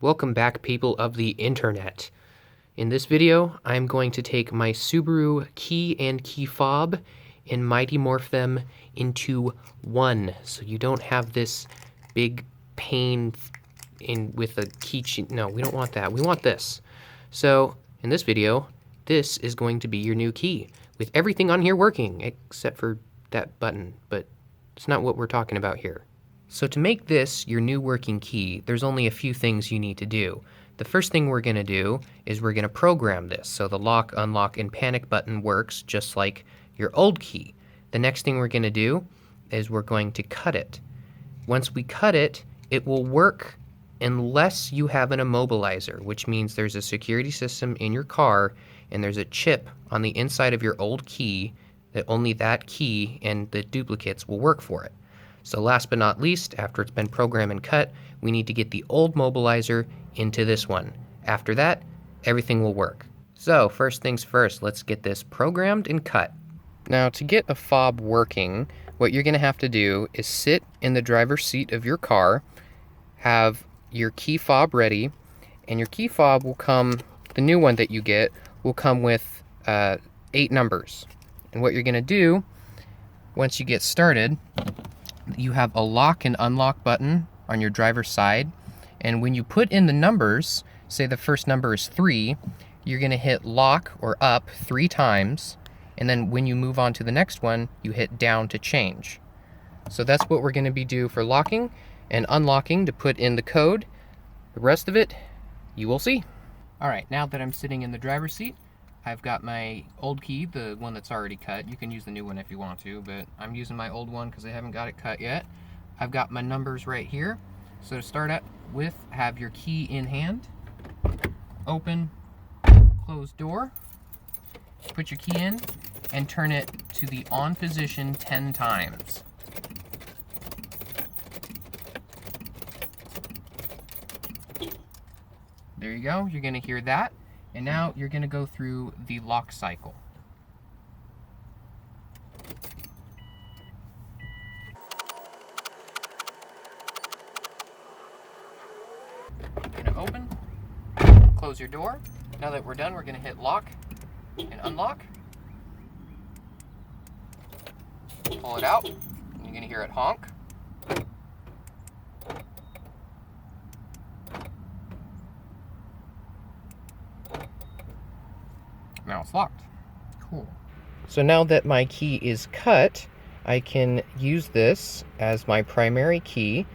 Welcome back, people of the internet. In this video, I'm going to take my Subaru key and key fob and mighty morph them into one, so you don't have this big pain with a keychain. No, we don't want that. We want this. So in this video, this is going to be your new key with everything on here working except for that button, but it's not what we're talking about here. So to make this your new working key, there's only a few things you need to do. The first thing we're going to do is we're going to program this so the lock, unlock, and panic button works just like your old key. The next thing we're going to do is we're going to cut it. Once we cut it, it will work unless you have an immobilizer, which means there's a security system in your car and there's a chip on the inside of your old key that only that key and the duplicates will work for it. So last but not least, after it's been programmed and cut, we need to get the old mobilizer into this one. After that, everything will work. So first things first, let's get this programmed and cut. Now to get a fob working, what you're going to have to do is sit in the driver's seat of your car, have your key fob ready, and your key fob will come, the new one that you get, will come with 8 numbers. And what you're going to do, once you get started, you have a lock and unlock button on your driver's side, and when you put in the numbers, say the first number is 3, you're going to hit lock or up 3 times, and then when you move on to the next one, you hit down to change. So that's what we're going to be doing for locking and unlocking to put in the code. The rest of it, you will see. Alright, now that I'm sitting in the driver's seat, I've got my old key, the one that's already cut. You can use the new one if you want to, but I'm using my old one because I haven't got it cut yet. I've got my numbers right here. So to start out with, have your key in hand, open, close door, put your key in, and turn it to the on position 10 times. There you go, you're going to hear that. And now you're going to go through the lock cycle. You're going to open, close your door. Now that we're done, we're going to hit lock and unlock. Pull it out, and you're going to hear it honk. Now it's locked. Cool. So now that my key is cut, I can use this as my primary key.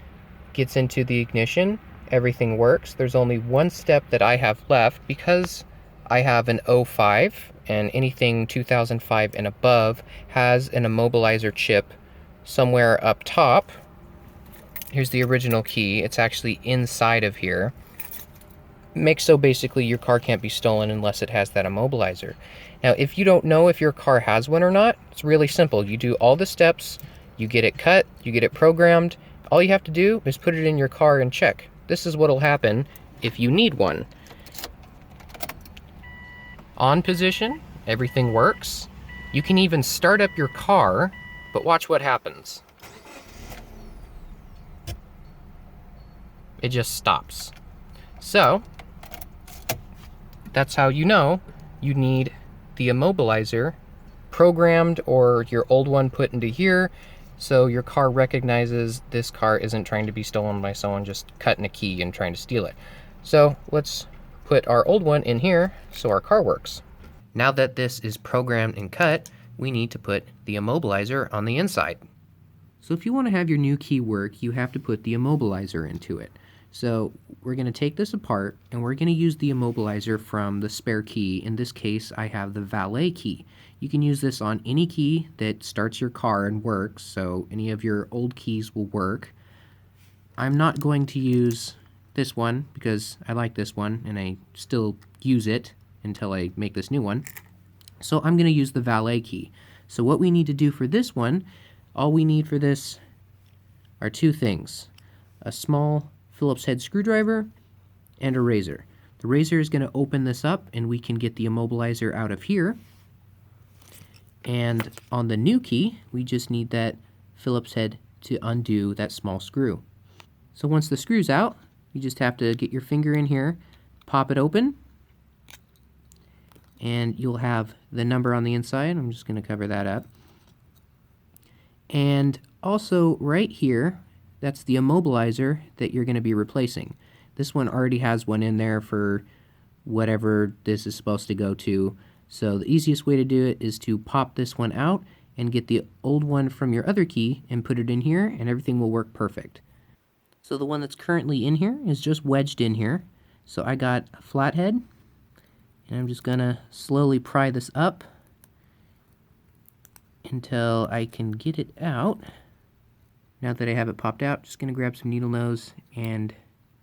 Gets into the ignition, everything works. There's only one step that I have left because I have an 05 and anything 2005 and above has an immobilizer chip somewhere up top. Here's the original key. It's actually inside of here. Makes so basically your car can't be stolen unless it has that immobilizer. Now if you don't know if your car has one or not, it's really simple. You do all the steps, you get it cut, you get it programmed. All you have to do is put it in your car and check. This is what'll happen if you need one. On position, everything works. You can even start up your car, but watch what happens. It just stops. So that's how you know you need the immobilizer programmed or your old one put into here so your car recognizes this car isn't trying to be stolen by someone just cutting a key and trying to steal it. So let's put our old one in here so our car works. Now that this is programmed and cut, we need to put the immobilizer on the inside. So if you want to have your new key work, you have to put the immobilizer into it. So we're going to take this apart and we're going to use the immobilizer from the spare key. In this case, I have the valet key. You can use this on any key that starts your car and works, so any of your old keys will work. I'm not going to use this one because I like this one and I still use it until I make this new one. So I'm going to use the valet key. So what we need to do for this one, all we need for this are 2 things. A small Phillips head screwdriver and a razor. The razor is going to open this up and we can get the immobilizer out of here. And on the new key, we just need that Phillips head to undo that small screw. So once the screw's out, you just have to get your finger in here, pop it open, and you'll have the number on the inside. I'm just going to cover that up. And also right here, that's the immobilizer that you're going to be replacing. This one already has one in there for whatever this is supposed to go to. So the easiest way to do it is to pop this one out and get the old one from your other key and put it in here, and everything will work perfect. So the one that's currently in here is just wedged in here. So I got a flathead, and I'm just gonna slowly pry this up until I can get it out. Now that I have it popped out, just gonna grab some needle nose and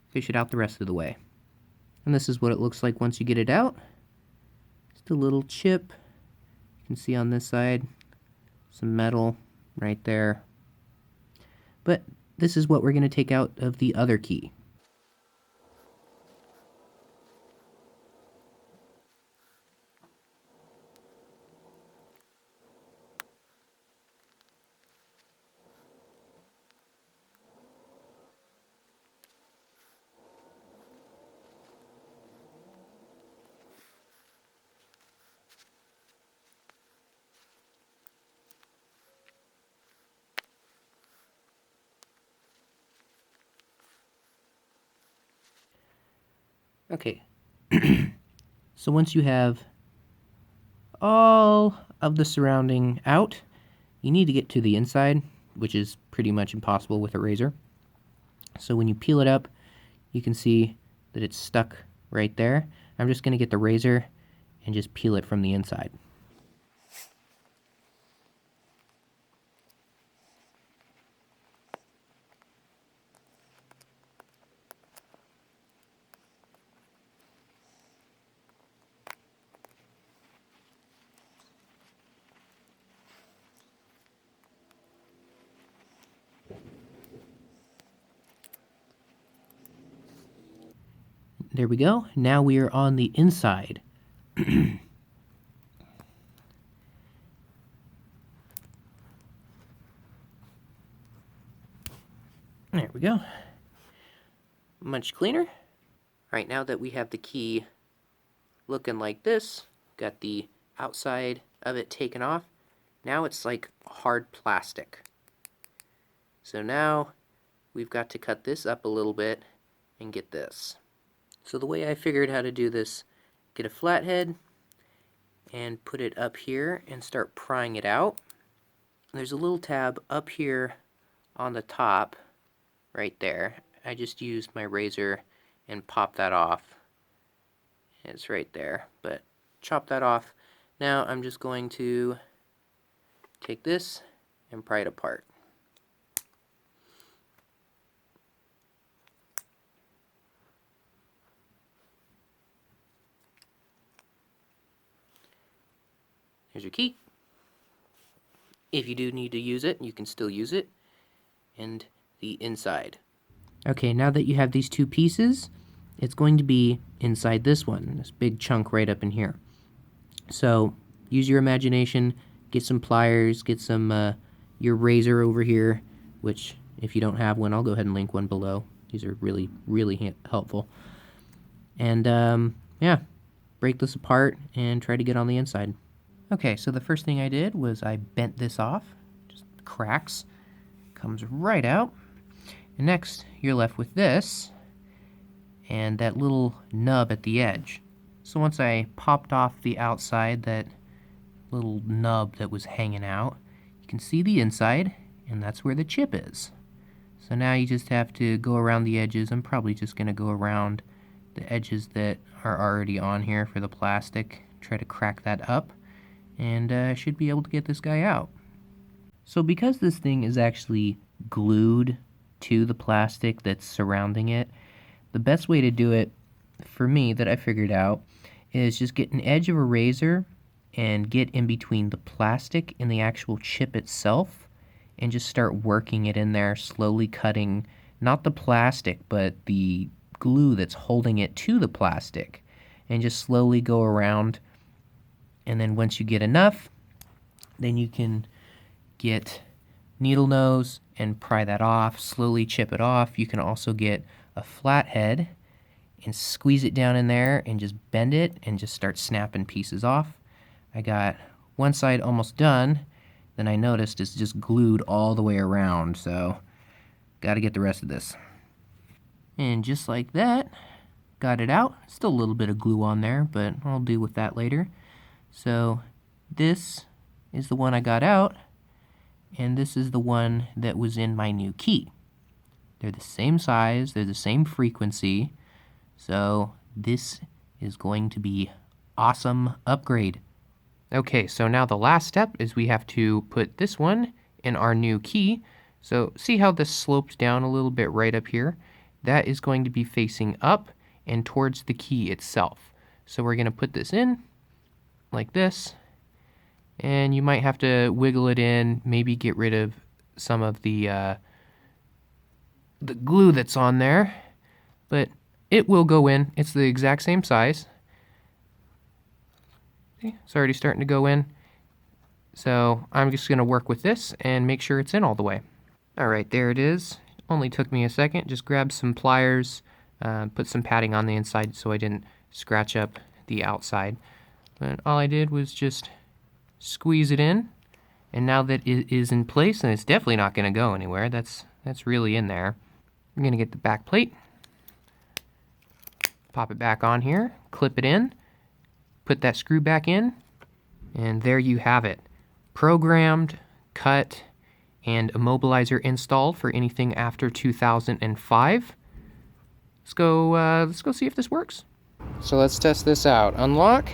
fish it out the rest of the way. And this is what it looks like once you get it out. Just a little chip. You can see on this side some metal right there. But this is what we're going to take out of the other key. Okay, so once you have all of the surrounding out, you need to get to the inside, which is pretty much impossible with a razor. So when you peel it up, you can see that it's stuck right there. I'm just going to get the razor and just peel it from the inside. There we go. Now we are on the inside. There we go. Much cleaner. All right, now that we have the key looking like this, got the outside of it taken off, now it's like hard plastic. So now we've got to cut this up a little bit and get this. So the way I figured how to do this, get a flathead and put it up here and start prying it out. There's a little tab up here on the top, right there. I just used my razor and pop that off. It's right there, but chop that off. Now I'm just going to take this and pry it apart. Here's your key. If you do need to use it, you can still use it. And the inside. Okay, now that you have these two pieces, it's going to be inside this one, this big chunk right up in here. So use your imagination, get some pliers, get some your razor over here, which if you don't have one, I'll go ahead and link one below. These are really, really helpful. And yeah, break this apart and try to get on the inside. Okay, so the first thing I did was I bent this off, just cracks, comes right out. And next, you're left with this, and that little nub at the edge. So once I popped off the outside, that little nub that was hanging out, you can see the inside, and that's where the chip is. So now you just have to go around the edges. I'm probably just going to go around the edges that are already on here for the plastic, try to crack that up, and I should be able to get this guy out. So because this thing is actually glued to the plastic that's surrounding it, the best way to do it, for me, that I figured out, is just get an edge of a razor and get in between the plastic and the actual chip itself and just start working it in there, slowly cutting, not the plastic, but the glue that's holding it to the plastic, and just slowly go around. And then once you get enough, Then you can get needle nose and pry that off, slowly chip it off. You can also get a flathead and squeeze it down in there and just bend it and just start snapping pieces off. I got one side almost done, then I noticed it's just glued all the way around, so gotta get the rest of this. And just like that, got it out. Still a little bit of glue on there, but I'll deal with that later. So this is the one I got out, and this is the one that was in my new key. They're the same size, they're the same frequency, so this is going to be awesome upgrade. Okay, so now the last step is we have to put this one in our new key. So see how this slopes down a little bit right up here? That is going to be facing up and towards the key itself. So we're going to put this in like this, and you might have to wiggle it in, maybe get rid of some of the glue that's on there, but it will go in. It's the exact same size. See, it's already starting to go in. So I'm just going to work with this and make sure it's in all the way. All right, there it is. Only took me a second. Just grab some pliers, put some padding on the inside so I didn't scratch up the outside. But all I did was just squeeze it in, and now that it is in place, and it's definitely not going to go anywhere, that's really in there. I'm going to get the back plate, pop it back on here, clip it in, put that screw back in, and there you have it. Programmed, cut, and immobilizer installed for anything after 2005. Let's go see if this works. So let's test this out. Unlock.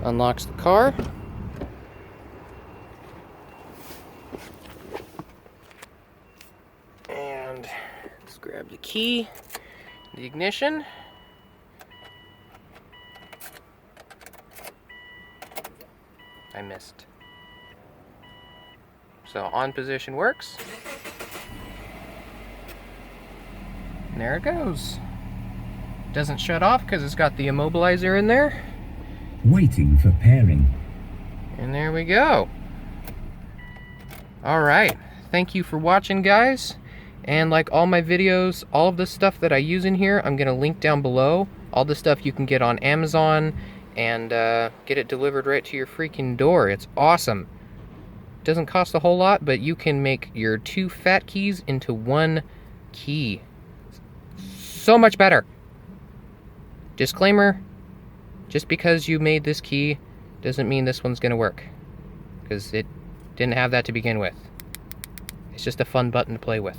Unlocks the car. And let's grab the key, the ignition. I missed. So on position works. And there it goes. Doesn't shut off because it's got the immobilizer in there. Waiting for pairing. And there we go. Alright, thank you for watching, guys. And like all my videos, all of the stuff that I use in here, I'm going to link down below. All the stuff you can get on Amazon and get it delivered right to your freaking door. It's awesome. Doesn't cost a whole lot, but you can make your 2 fat keys into 1 key. So much better. Disclaimer, just because you made this key doesn't mean this one's gonna work, because it didn't have that to begin with. It's just a fun button to play with.